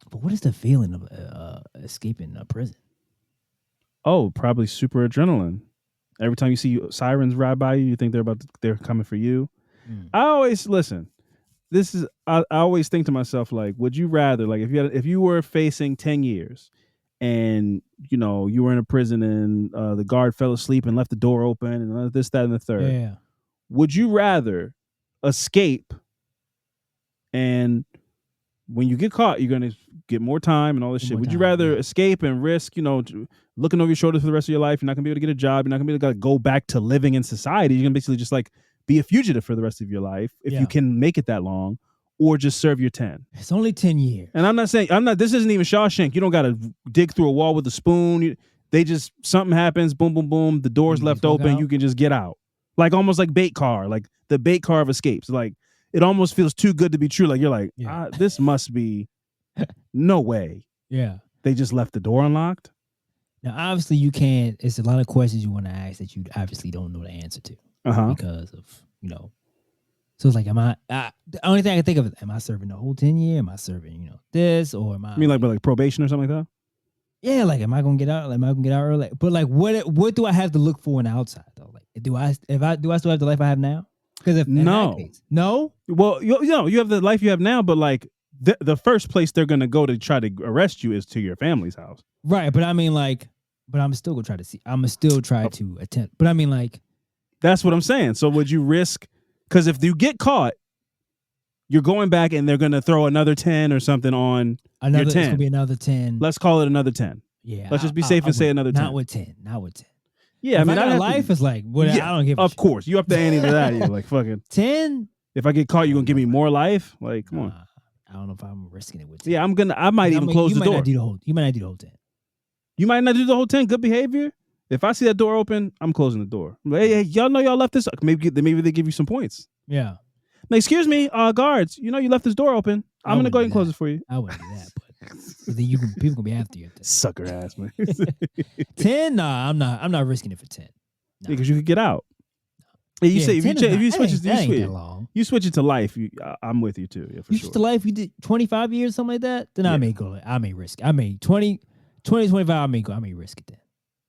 But what is the feeling of escaping a prison? Oh, probably super adrenaline. Every time you see sirens ride by you, you think they're coming for you. I always listen. I always think to myself, like, would you rather, like, if you were facing 10 years and you were in a prison and the guard fell asleep and left the door open and this, that, and the third. Yeah. Would you rather escape, and when you get caught, you're gonna get more time and all this shit? Would you rather escape and risk, looking over your shoulder for the rest of your life? You're not gonna be able to get a job. You're not gonna be able to go back to living in society. You're gonna basically just like be a fugitive for the rest of your life if you can make it that long, or just serve your 10. It's only 10 years. And this isn't even Shawshank. You don't got to dig through a wall with a spoon. Something happens, boom, boom, boom. The door's left open. You can just get out. Like almost like bait car, like the bait car of escapes. Like it almost feels too good to be true. Like you're like, this must be no way. Yeah. They just left the door unlocked. Now, obviously, you can't. It's a lot of questions you want to ask that you obviously don't know the answer to because of, So it's like, the only thing I can think of is, am I serving the whole 10 year? Am I serving, this, or am I? You mean like probation or something like that? Yeah, like, am I gonna get out? Like, am I gonna get out early? But like, what do I have to look for on the outside though? Like, do I still have the life I have now? Because if no, no, well, you have the life you have now, but like the first place they're gonna go to try to arrest you is to your family's house, right? But I mean, like, but I'm still gonna try to see. I'm gonna still try to attempt. But I mean, like, that's what I'm saying. So would you risk? Because if you get caught, you're going back and they're going to throw another 10 or something on your 10. It's going to be another 10. Let's call it another 10. Yeah. Let's just be safe and say another 10. Not with 10. Yeah, if I got life is like, I don't give a Of shit. course. You up the ante to that. You're like, fucking 10? If I get caught, you're going to give me more life? Like, come on. I don't know if I'm risking it with 10. Yeah, I might even close the door. You might not do the whole 10. You might not do the whole 10. Good behavior. If I see that door open, I'm closing the door. Hey, y'all know y'all left this. Maybe they give you some points. Yeah. Like, excuse me, guards. You left this door open. I'm gonna go ahead and close it for you. I wouldn't do that, but then people gonna be after you. Sucker ass man. 10? Nah, I'm not risking it for 10. Nah. Because you could get out. Hey, you say if you switch it to life, I'm with you too. Yeah, for you sure. Switch to life, you did 25 years, something like that. Then I may risk it. I may 20, 25. I may risk it then.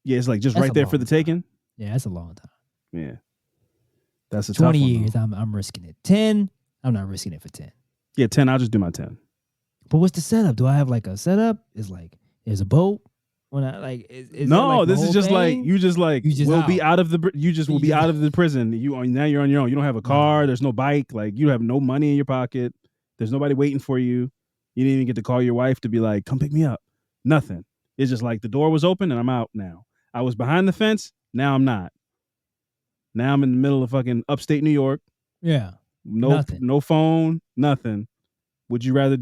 Yeah, it's like just right there for the taking. Yeah, that's a long time. Yeah. That's a 20 tough one, years, I'm risking it. 10, I'm not risking it for 10. Yeah, 10, I'll just do my 10. But what's the setup? Do I have like a setup? It's like there's a boat. When I like, no, this is just thing? like you will be out of the prison. Now you're on your own. You don't have a car. There's no bike. Like you have no money in your pocket. There's nobody waiting for you. You didn't even get to call your wife to be like, come pick me up. Nothing. It's just like the door was open and I'm out now. I was behind the fence. Now I'm not. Now I'm in the middle of fucking upstate New York. Yeah. No phone, nothing. Would you rather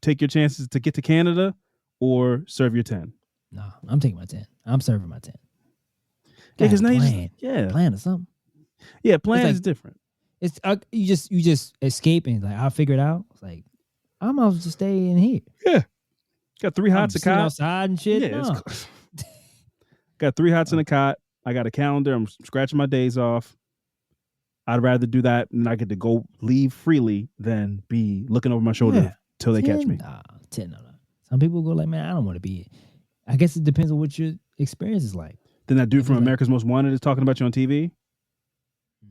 take your chances to get to Canada or serve your 10? No, I'm taking my 10. I'm serving my 10. Yeah, because now plan or something. Yeah, plan is different. It's you just escaping. Like I'll figure it out. It's like I'm gonna just stay in here. Yeah, got 3 hots, a cot outside and shit. Yeah, no. Got 3 hots in a cot. I got a calendar. I'm scratching my days off. I'd rather do that and I get to go leave freely than be looking over my shoulder till they catch me. 10, no. Some people go like, man, I don't want to be. I guess it depends on what your experience is like. Then that dude from America's Most Wanted is talking about you on TV.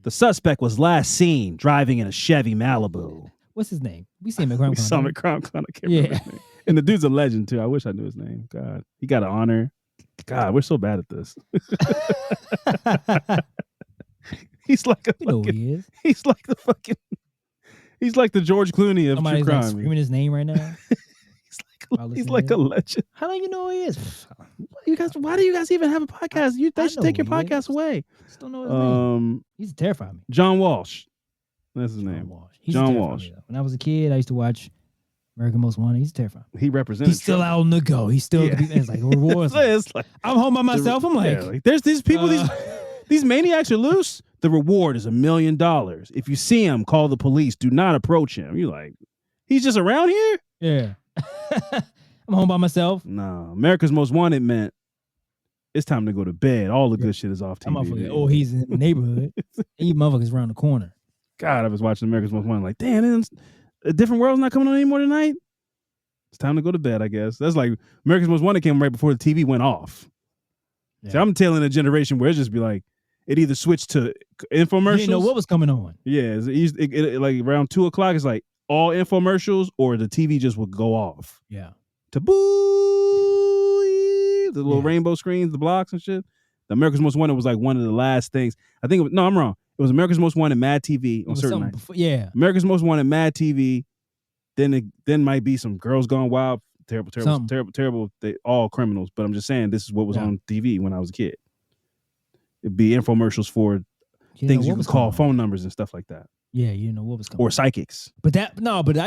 The suspect was last seen driving in a Chevy Malibu. What's his name? We see him at Crime We saw him at Crime Con. I can't remember his name. And the dude's a legend too. I wish I knew his name. God, he got an honor. God, we're so bad at this. He's like he's like the George Clooney of true crime. Like screaming his name right now. he's like a legend. How do you know who he is? Why do you guys even have a podcast? They should take your podcast away. Just don't know his name. He's terrifying me. John Walsh. That's his name. John Walsh. When I was a kid, I used to watch American Most Wanted. He's terrifying. He represented. He's still out on the go. He's still. It's like rewards. It's like I'm home by myself. I'm like, there's these people. These maniacs are loose. The reward is $1 million. If you see him, call the police. Do not approach him. You're like, he's just around here? Yeah. I'm home by myself. No. America's Most Wanted meant it's time to go to bed. All the good shit is off TV. He's in the neighborhood. These motherfuckers around the corner. God, I was watching America's Most Wanted like, damn, A Different World's not coming on anymore tonight. It's time to go to bed, I guess. That's like America's Most Wanted came right before the TV went off. Yeah. See, I'm tailing a generation where it just be like, it either switched to infomercials. You didn't know what was coming on. Yeah, like around 2:00, it's like all infomercials, or the TV just would go off. Yeah. To boo, the little rainbow screens, the blocks and shit. The America's Most Wanted was like one of the last things. I think no, I'm wrong. It was America's Most Wanted, Mad TV on certain nights. Yeah. America's Most Wanted, Mad TV. Then might be some Girls Gone Wild. Terrible. They all criminals. But I'm just saying this is what was on TV when I was a kid. It'd be infomercials for things you could call phone numbers and stuff like that. Yeah, you know what was coming. Or psychics. But that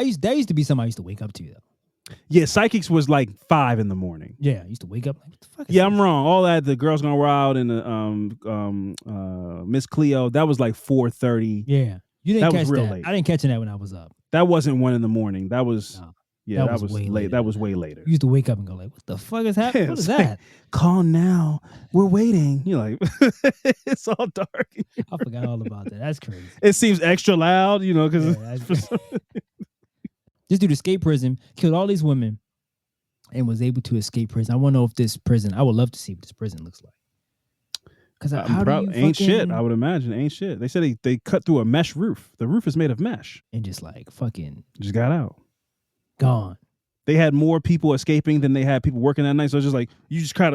used to be something I used to wake up to though. Yeah, psychics was like 5 a.m. Yeah, I used to wake up like, what the fuck is I'm wrong. All that, the Girls Gone Wild and the Miss Cleo, that was like 4:30. Yeah. You didn't catch real that. late. I didn't catch that when I was up. That wasn't 1 a.m. That was that was way late. later. That was way later. You used to wake up and go like, what the fuck is happening? Yeah, What is it's that? like, call now. We're waiting. You're like, it's all dark. I forgot all about that. That's crazy. It seems extra loud, because this dude escaped prison, killed all these women, and was able to escape prison. I want to know if this prison, I would love to see what this prison looks like. Because ain't shit. I would imagine ain't shit. They said they cut through a mesh roof. The roof is made of mesh. And just like fucking just got out. Gone. They had more people escaping than they had people working that night. So it's just like you just try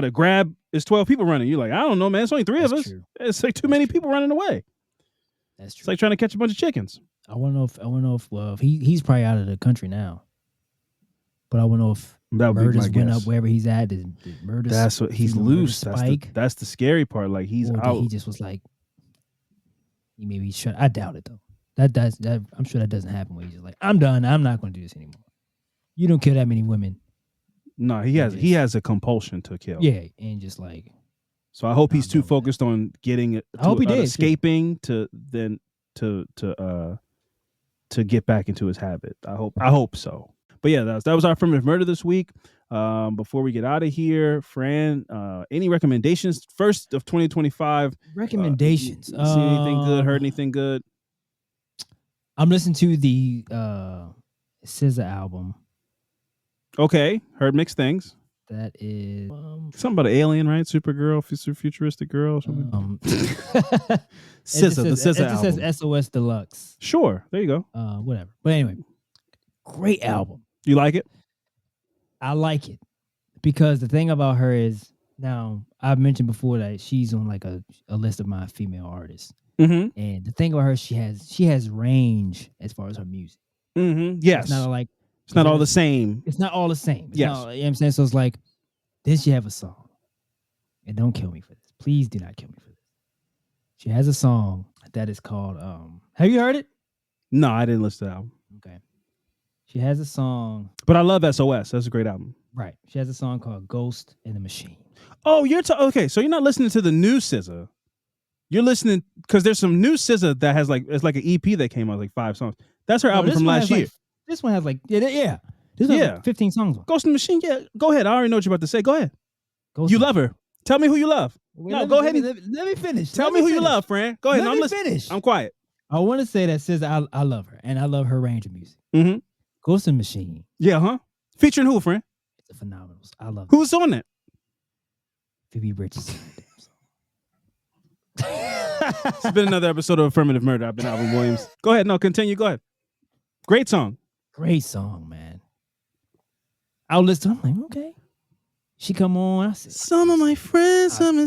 to grab. It's 12 people running. You're like, I don't know, man. It's only 3 of us. True. It's like too many people running away. That's true. It's like trying to catch a bunch of chickens. I want to know if he's probably out of the country now. But I want to know if murders went up wherever he's at. Did murders? That's what he's loose. Spike. That's the scary part. Like he's out. He just was like, maybe he's shut. I doubt it though. That I'm sure that doesn't happen. Where he's just like, I'm done. I'm not going to do this anymore. You don't kill that many women. No, he has a compulsion to kill. Yeah, and just like. So I hope he's too focused on getting it. I hope he did escaping to get back into his habit. I hope so. But yeah, that was our affirmative murder this week. Before we get out of here, Fran, any recommendations? First of 2025. Recommendations. See anything good? Heard anything good? I'm listening to the SZA album. Okay, heard mixed things. That is something about an alien, right? Supergirl, futuristic girl. Something. SZA, the SZA album. It says SOS Deluxe. Sure, there you go. Whatever. But anyway, great album. You like it? I like it because the thing about her is, now I've mentioned before that she's on like a list of my female artists, and the thing about her, she has range as far as her music. Yes, it's not like it's not all the same. It's not all the same. Yes, you know what I'm saying. So it's like, then she have a song, and don't kill me for this. Please do not kill me for this. She has a song that is called. Have you heard it? No, I didn't listen to the album. Okay. She has a song. But I love SOS. That's a great album. Right. She has a song called Ghost in the Machine. Oh, okay. So you're not listening to the new SZA. You're listening because there's some new SZA that has it's like an EP that came out, like 5 songs. That's her album from last year. This one has This one has like 15 songs on. Ghost in the Machine. Yeah, go ahead. I already know what you're about to say. Go ahead. You love her. Tell me who you love. Go ahead. Let me finish. Tell me who you love, Fran. Go ahead. Let me finish. I'm quiet. I want to say that SZA, I love her, and I love her range of music. Mm-hmm. Ghost in the Machine. Yeah, huh? Featuring who, friend? It's a phenomenal. I love it. Who's on it? Phoebe Bridgers. It's been another episode of Affirmative Murder. I've been Alvin Williams. Go ahead. No, continue. Go ahead. Great song. Great song, man. I'll listen to it. I'm like, okay. She come on. I said, some of my friends, some.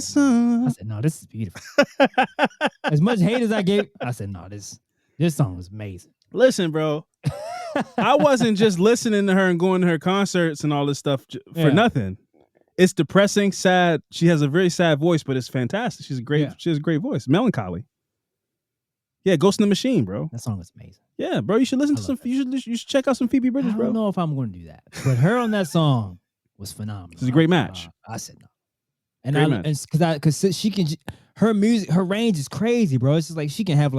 I said, no, this is beautiful. As much hate as I gave, I said, no, this song was amazing. Listen, bro. I wasn't just listening to her and going to her concerts and all this stuff for nothing. It's depressing, sad. She has a very sad voice, but it's fantastic. She has a great voice. Melancholy. Yeah, Ghost in the Machine, bro. That song is amazing. Yeah, bro. You should listen to some. You should check out some Phoebe Bridgers, bro. I don't know if I'm going to do that, but her on that song was phenomenal. It's a great match. I said no, and because she can, her music, her range is crazy, bro. It's just like she can have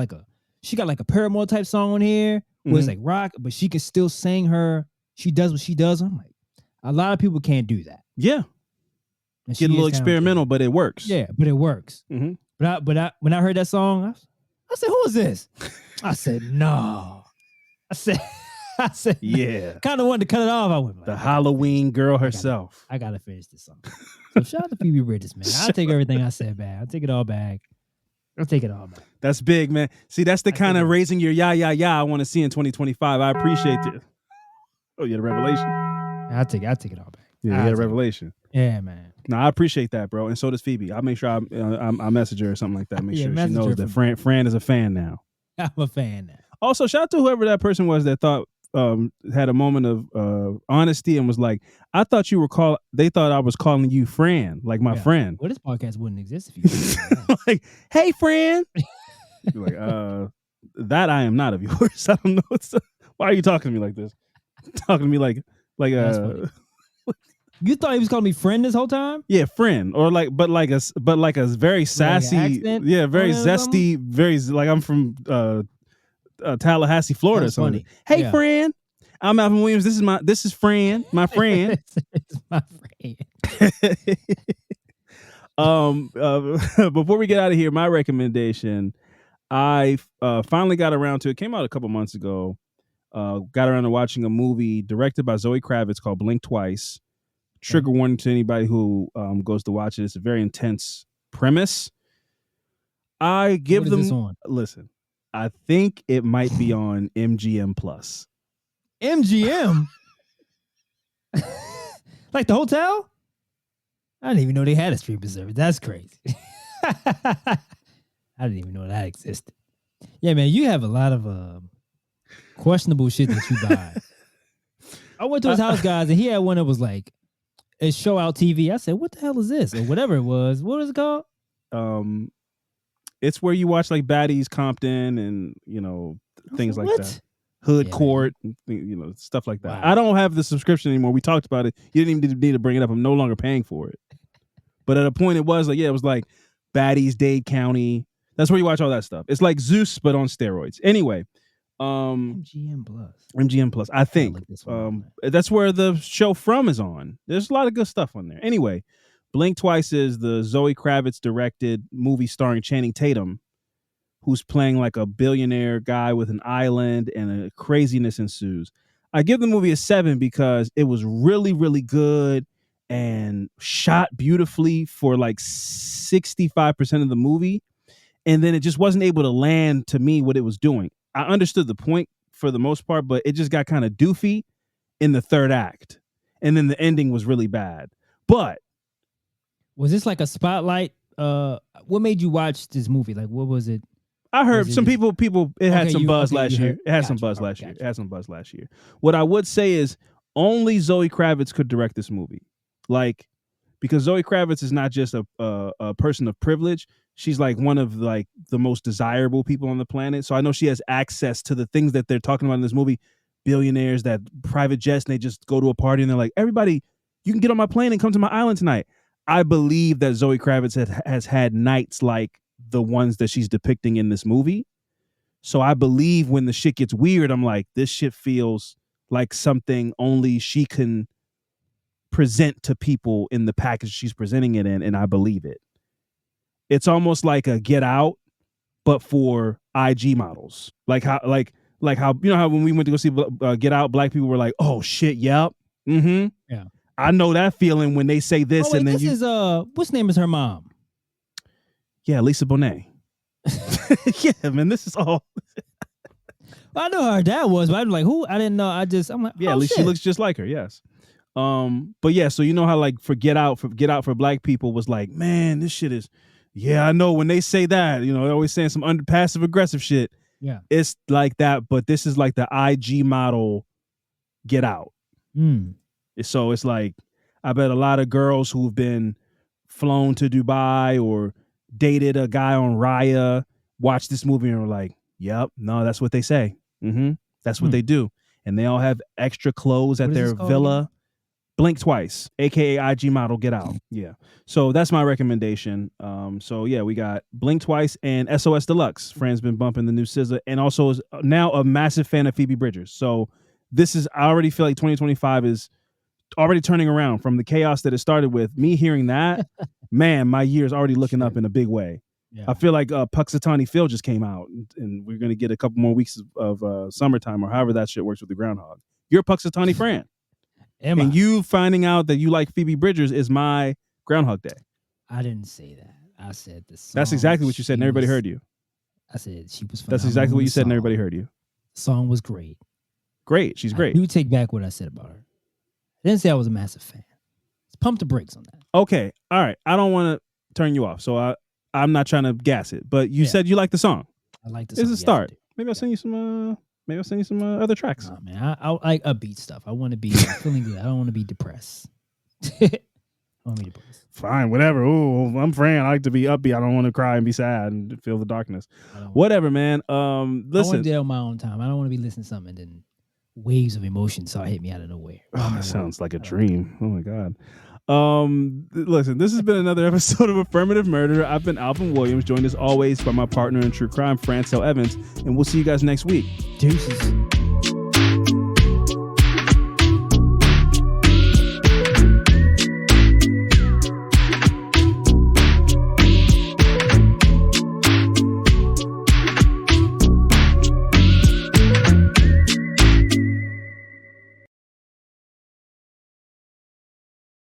she got like a Paramore type song on here where it's like rock, but she can still sing she does what she does. I'm like, a lot of people can't do that. Yeah. And get a little experimental, but it works. Yeah, but it works. Mm-hmm. But when I heard that song, I said, who is this? I said, no. I said, Yeah. kind of wanted to cut it off. I went like, The Halloween girl herself. I gotta finish this song. So shout out to Phoebe Bridgers, man. I'll take everything I said back. I'll take it all back. That's big, man. See, that's the kind of raising your yeah I want to see in 2025. I appreciate it. Oh, you had a revelation? I'll take it all back. Yeah, you had a revelation. Yeah, man. No, I appreciate that, bro. And so does Phoebe. I'll make sure I message her or something like that. Make sure she knows that Fran is a fan now. I'm a fan now. Also, shout out to whoever that person was that thought had a moment of honesty and was like, I thought they thought I was calling you Fran, like my friend. Well, this podcast wouldn't exist if you like, hey, Fran. You're like, that I am not of yours. I don't know. Why are you talking to me like this? Talking to me like you thought he was calling me friend this whole time? Yeah, friend, or but like a very sassy, very zesty, very like I'm from Tallahassee, Florida. Or something. Hey, friend, I'm Alvin Williams. This is Fran, my friend. It's my friend. Before we get out of here, my recommendation, I finally got around to it. Came out a couple months ago. Got around to watching a movie directed by Zoe Kravitz called Blink Twice. Trigger warning to anybody who goes to watch it. It's a very intense premise. I give them listen. I think it might be on MGM Plus. MGM, like the hotel. I didn't even know they had a streaming service. That's crazy. I didn't even know that existed. Yeah, man, you have a lot of questionable shit that you buy. I went to his house, guys, and he had one that was like, it's Show Out TV. I said, what the hell is this? Or whatever it was. What is it called? It's where you watch like Baddies, Compton, and things like that. Hood Court, and, stuff like that. Wow. I don't have the subscription anymore. We talked about it. You didn't even need to bring it up. I'm no longer paying for it. But at a point, it was like, it was like Baddies, Dade County. That's where you watch all that stuff. It's like Zeus, but on steroids. Anyway. MGM Plus. I think that's where the show From is on. There's a lot of good stuff on there. Anyway, Blink Twice is the Zoe Kravitz directed movie starring Channing Tatum, who's playing like a billionaire guy with an island, and a craziness ensues. I give the movie a 7 because it was really, really good and shot beautifully for like 65% of the movie. And then it just wasn't able to land to me what it was doing. I understood the point for the most part, but it just got kind of doofy in the third act. And then the ending was really bad. But was this like a spotlight? What made you watch this movie? Like, what was it? I heard some people, it had some buzz last year. It had some buzz last year. It had some buzz last year. What I would say is only Zoe Kravitz could direct this movie. Like, because Zoe Kravitz is not just a person of privilege. She's like one of like the most desirable people on the planet. So I know she has access to the things that they're talking about in this movie. Billionaires that private jets, and they just go to a party and they're like, everybody, you can get on my plane and come to my island tonight. I believe that Zoe Kravitz has had nights like the ones that she's depicting in this movie. So I believe when the shit gets weird, I'm like, this shit feels like something only she can present to people in the package she's presenting it in, and I believe it. It's almost like a Get Out, but for IG models. Like how how when we went to go see Get Out, black people were like, "Oh shit, yep, yeah." I know that feeling when they say this, and then this is what's name is her mom? Yeah, Lisa Bonet. Yeah, man, this is all. I know who her dad was, but I'm like, who? I didn't know. I'm like, yeah, at least she looks just like her. Yes. But yeah, so you know how like for Get Out for black people was like, man, this shit is. Yeah, I know when they say that, they're always saying some passive aggressive shit. Yeah, it's like that, but this is like the IG model Get Out. So it's like, I bet a lot of girls who've been flown to Dubai or dated a guy on Raya watch this movie and are like, yep, no, that's what they say. That's what they do. And they all have extra clothes at their villa. Again? Blink Twice, aka IG model Get Out. Yeah. So that's my recommendation. So yeah, we got Blink Twice and SOS Deluxe. Fran's been bumping the new SZA, and also is now a massive fan of Phoebe Bridgers. So I already feel like 2025 is already turning around from the chaos that it started with. Me hearing that, man, my year is already looking up in a big way. Yeah. I feel like Puxatawny Phil just came out, and we're gonna get a couple more weeks of summertime or however that shit works with the groundhog. You're a Puxatawny Fran, Am and I? you finding out that you like Phoebe Bridgers is my Groundhog Day. I didn't say that. I said the song. That's exactly what you said, and everybody heard you. I said she was. That's exactly what you said, and everybody heard you. The song was great. Great, she's great. I do take back what I said about her. I didn't say I was a massive fan. Let's pump the brakes on that. Okay, all right. I don't want to turn you off, so I'm not trying to gas it. But you said you like the song. I like the song. It's a start. Maybe I'll send you some. Maybe I'll send you some other tracks. Nah, man, I like upbeat stuff. I want to be feeling good. I don't want to be depressed. I want to be depressed. Fine, whatever. Ooh, I'm Fran. I like to be upbeat. I don't want to cry and be sad and feel the darkness. Whatever, man. Listen. I want to do it on my own time. I don't want to be listening to something and then waves of emotion start hit me out of nowhere. Oh, that sounds like a dream. Oh my God. Listen, this has been another episode of Affirmative Murder. I've been Alvin Williams, joined as always by my partner in true crime, Francel Evans, and we'll see you guys next week. Deuces.